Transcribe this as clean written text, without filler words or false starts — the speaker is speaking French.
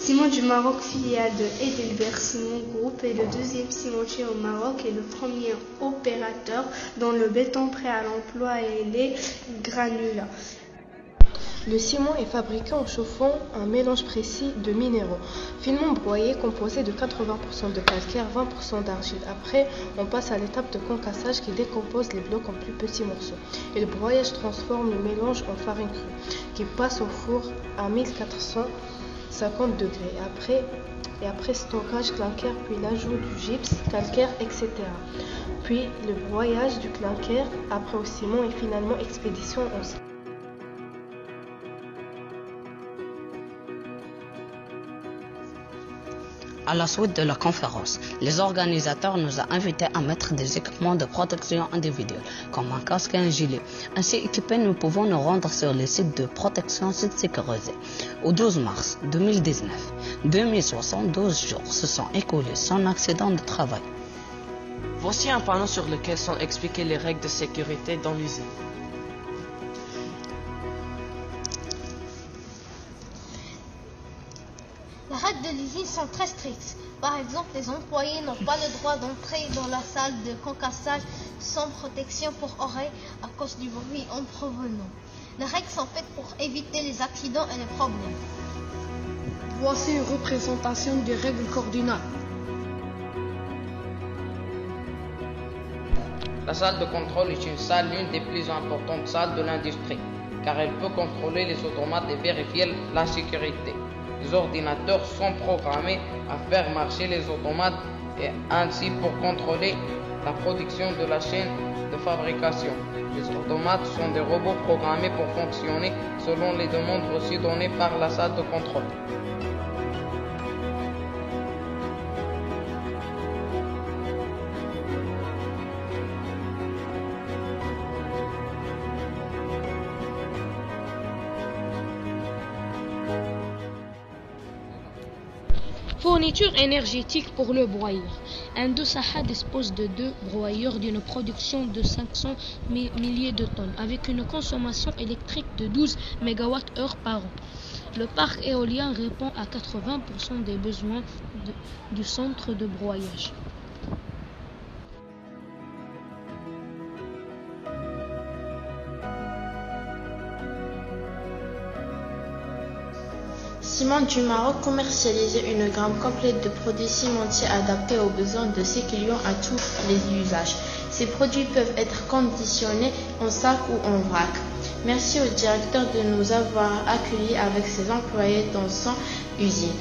Ciment du Maroc, filiale de Heidelberg Ciment Group, est le deuxième cimentier au Maroc et le premier opérateur dans le béton prêt à l'emploi et les granulats. Le ciment est fabriqué en chauffant un mélange précis de minéraux finement broyés composé de 80% de calcaire, 20% d'argile. Après, on passe à l'étape de concassage qui décompose les blocs en plus petits morceaux. Et le broyage transforme le mélange en farine crue qui passe au four à 1450 degrés. Après stockage calcaire, puis l'ajout du gypse, calcaire, etc. Puis le broyage du calcaire, après au ciment et finalement expédition en sac. À la suite de la conférence, les organisateurs nous ont invités à mettre des équipements de protection individuelle, comme un casque et un gilet. Ainsi équipés, nous pouvons nous rendre sur les sites de protection sécurisés. Au 12 mars 2019, 2072 jours se sont écoulés sans accident de travail. Voici un panneau sur lequel sont expliquées les règles de sécurité dans l'usine. Les règles de l'usine sont très strictes. Par exemple, les employés n'ont pas le droit d'entrer dans la salle de concassage sans protection pour oreilles à cause du bruit en provenant. Les règles sont faites pour éviter les accidents et les problèmes. Voici une représentation des règles cardinales. La salle de contrôle est une salle, l'une des plus importantes salles de l'industrie, car elle peut contrôler les automates et vérifier la sécurité. Les ordinateurs sont programmés à faire marcher les automates et ainsi pour contrôler la production de la chaîne de fabrication. Les automates sont des robots programmés pour fonctionner selon les demandes reçues données par la salle de contrôle. Fourniture énergétique pour le broyeur. Indosahah dispose de 2 broyeurs d'une production de 500 milliers de tonnes avec une consommation électrique de 12 MWh par an. Le parc éolien répond à 80% des besoins du centre de broyage. Ciment du Maroc commercialise une gamme complète de produits cimentiers adaptés aux besoins de ses clients à tous les usages. Ces produits peuvent être conditionnés en sac ou en vrac. Merci au directeur de nous avoir accueillis avec ses employés dans son usine.